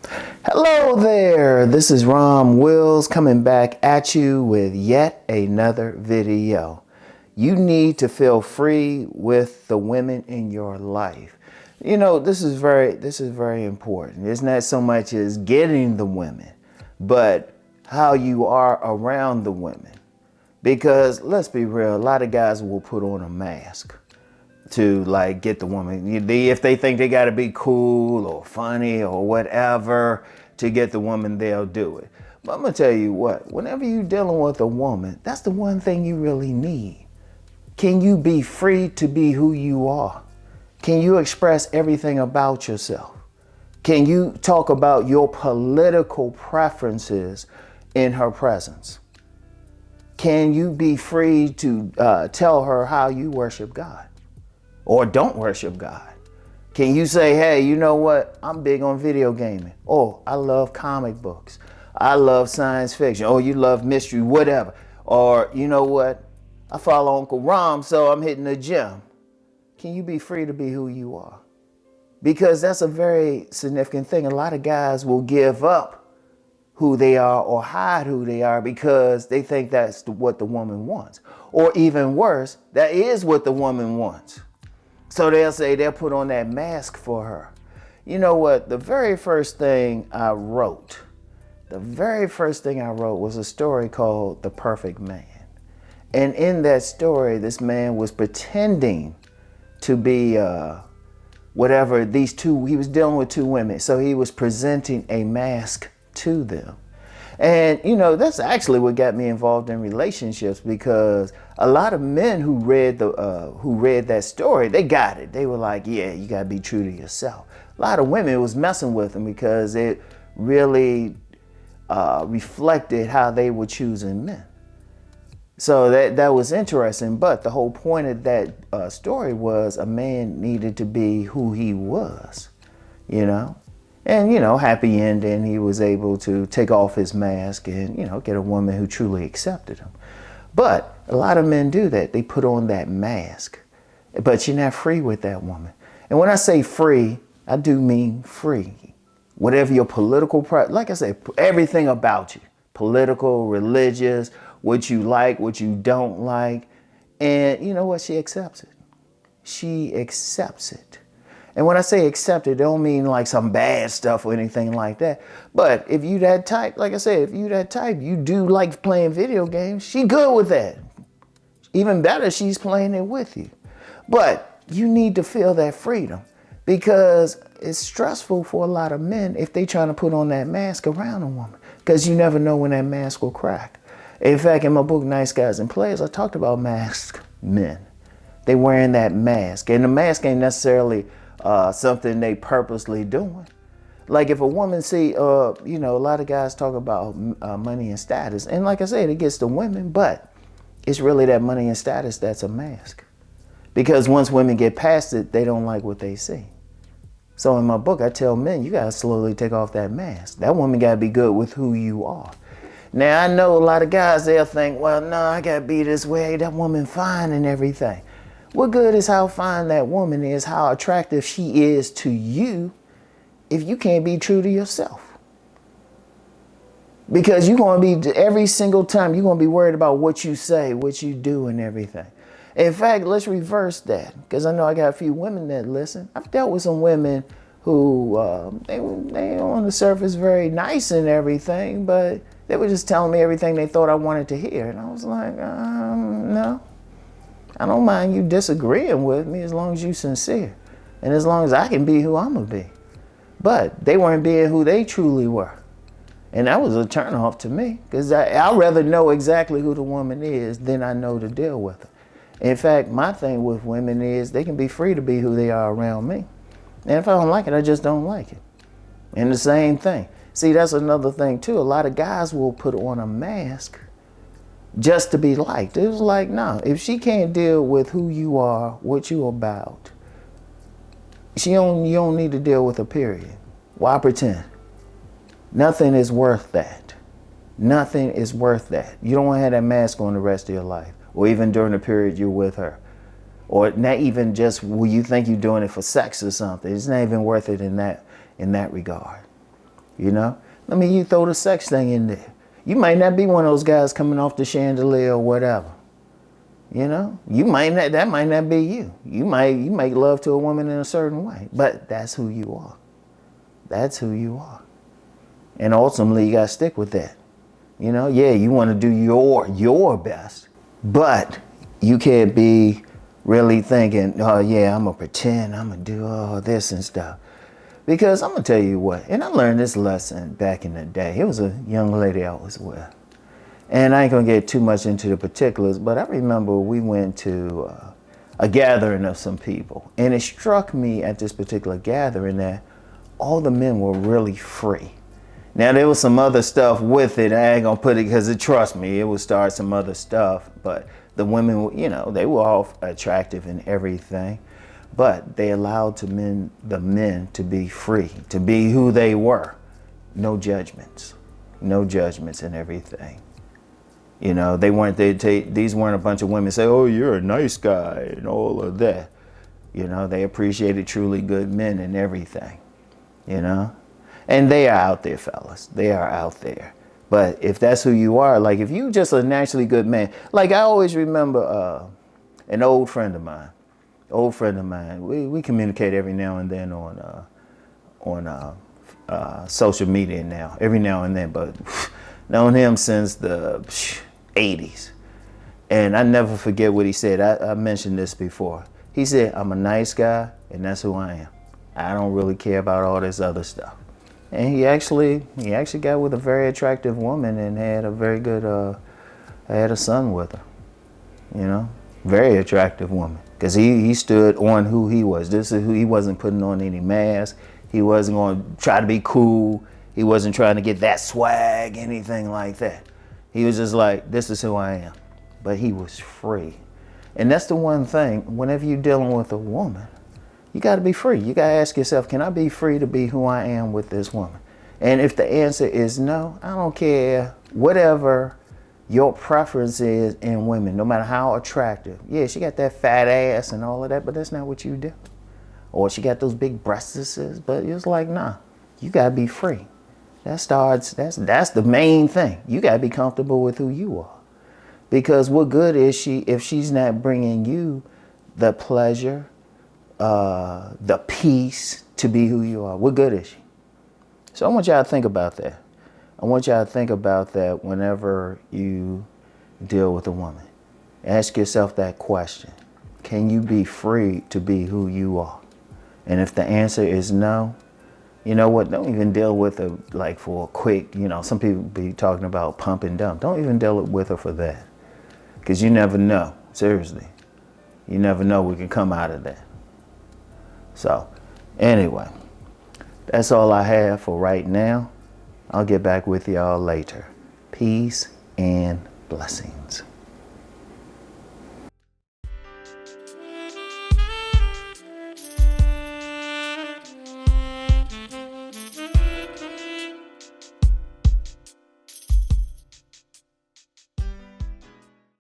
Hello there, this is Rom Wills coming back at you with yet another video. You need to feel free with the women in your life. You know, this is very important. It's not so much as getting the women, but how you are around the women. Because let's be real, a lot of guys will put on a mask to like get the woman. If they think they got to be cool or funny or whatever to get the woman, they'll do it. But I'm gonna tell you what, whenever you're dealing with a woman, that's the one thing you really need. Can you be free to be who you are? Can you express everything about yourself? Can you talk about your political preferences in her presence? Can you be free to tell her how you worship God? Or don't worship God? Can you say, hey, you know what? I'm big on video gaming. Oh, I love comic books. I love science fiction. Oh, you love mystery, whatever. Or, you know what? I follow Uncle Rom, so I'm hitting the gym. Can you be free to be who you are? Because that's a very significant thing. A lot of guys will give up who they are or hide who they are because they think that's what the woman wants. Or even worse, that is what the woman wants. So they'll say they'll put on that mask for her. You know what? The very first thing I wrote was a story called The Perfect Man. And in that story, this man was pretending to be whatever he was dealing with two women. So he was presenting a mask to them. And, you know, that's actually what got me involved in relationships, because a lot of men who read that story, they got it. They were like, yeah, you got to be true to yourself. A lot of women was messing with them because it really reflected how they were choosing men. So that was interesting. But the whole point of that story was a man needed to be who he was, you know. And, you know, happy ending, he was able to take off his mask and, you know, get a woman who truly accepted him. But a lot of men do that. They put on that mask, but you're not free with that woman. And when I say free, I do mean free. Whatever your political, like I said, everything about you, political, religious, what you like, what you don't like. And you know what? She accepts it. She accepts it. And when I say accept it, don't mean like some bad stuff or anything like that. But if you that type, like I said, if you that type, you do like playing video games, she good with that. Even better, she's playing it with you. But you need to feel that freedom, because it's stressful for a lot of men if they trying to put on that mask around a woman, because you never know when that mask will crack. In fact, in my book, Nice Guys and Players, I talked about masked men. They wearing that mask, and the mask ain't necessarily something they purposely doing. Like if a woman see, you know, a lot of guys talk about money and status. And like I said, it gets to women, but it's really that money and status that's a mask. Because once women get past it, they don't like what they see. So in my book, I tell men, you got to slowly take off that mask. That woman got to be good with who you are. Now, I know a lot of guys, they'll think, well, no, I got to be this way. That woman fine and everything. What good is how fine that woman is, how attractive she is to you, if you can't be true to yourself? Because you're going to be, every single time, you're going to be worried about what you say, what you do and everything. In fact, let's reverse that, because I know I got a few women that listen. I've dealt with some women who, they on the surface very nice and everything, but they were just telling me everything they thought I wanted to hear. And I was like, no. I don't mind you disagreeing with me as long as you're sincere and as long as I can be who I'm going to be. But they weren't being who they truly were. And that was a turnoff to me, because I'd rather know exactly who the woman is than I know to deal with her. In fact, my thing with women is they can be free to be who they are around me. And if I don't like it, I just don't like it. And the same thing. See, that's another thing too. A lot of guys will put on a mask just to be liked. It was like, no, if she can't deal with who you are, what you about, you don't need to deal with her, period. Why pretend? Nothing is worth that. Nothing is worth that. You don't want to have that mask on the rest of your life, or even during the period you're with her. Or not even just when you think you're doing it for sex or something. It's not even worth it in that regard. you know? I mean, you throw the sex thing in there. You might not be one of those guys coming off the chandelier or whatever. You know, you might not, that might not be you. You make love to a woman in a certain way, but that's who you are. That's who you are. And ultimately you gotta stick with that. You know, yeah, you wanna do your best, but you can't be really thinking, oh yeah, I'm gonna pretend, I'm gonna do all this and stuff. Because I'm gonna tell you what, and I learned this lesson back in the day. It was a young lady I was with. And I ain't gonna get too much into the particulars, but I remember we went to a gathering of some people. And it struck me at this particular gathering that all the men were really free. Now there was some other stuff with it. I ain't gonna put it because trust me, it would start some other stuff. But the women, you know, they were all attractive and everything. But they allowed the men to be free, to be who they were. No judgments and everything. You know, these weren't a bunch of women say, oh, you're a nice guy and all of that. You know, they appreciated truly good men and everything, you know. And they are out there, fellas. They are out there. But if that's who you are, like if you just a naturally good man, like I always remember an old friend of mine. We communicate every now and then on social media now, every now and then, but known him since the 80s. And I never forget what he said. I mentioned this before. He said, I'm a nice guy and that's who I am. I don't really care about all this other stuff. And he actually got with a very attractive woman and had a very good, had a son with her, you know, very attractive woman. Because he stood on who he was. This is who he wasn't putting on any mask. He wasn't going to try to be cool. He wasn't trying to get that swag, anything like that. He was just like, this is who I am. But he was free. And that's the one thing, whenever you're dealing with a woman, you got to be free. You got to ask yourself, can I be free to be who I am with this woman? And if the answer is no, I don't care whatever your preference is in women, no matter how attractive. Yeah, she got that fat ass and all of that, but that's not what you do. Or she got those big breasts, but it's like, nah, you got to be free. That's the main thing. You got to be comfortable with who you are. Because what good is she if she's not bringing you the pleasure, the peace to be who you are? What good is she? So I want y'all to think about that. I want y'all to think about that whenever you deal with a woman. Ask yourself that question. Can you be free to be who you are? And if the answer is no, you know what? Don't even deal with her like for a quick, you know, some people be talking about pump and dump. Don't even deal with her for that. Because you never know. Seriously. You never know what can come out of that. So, anyway, that's all I have for right now. I'll get back with y'all later. Peace and blessings.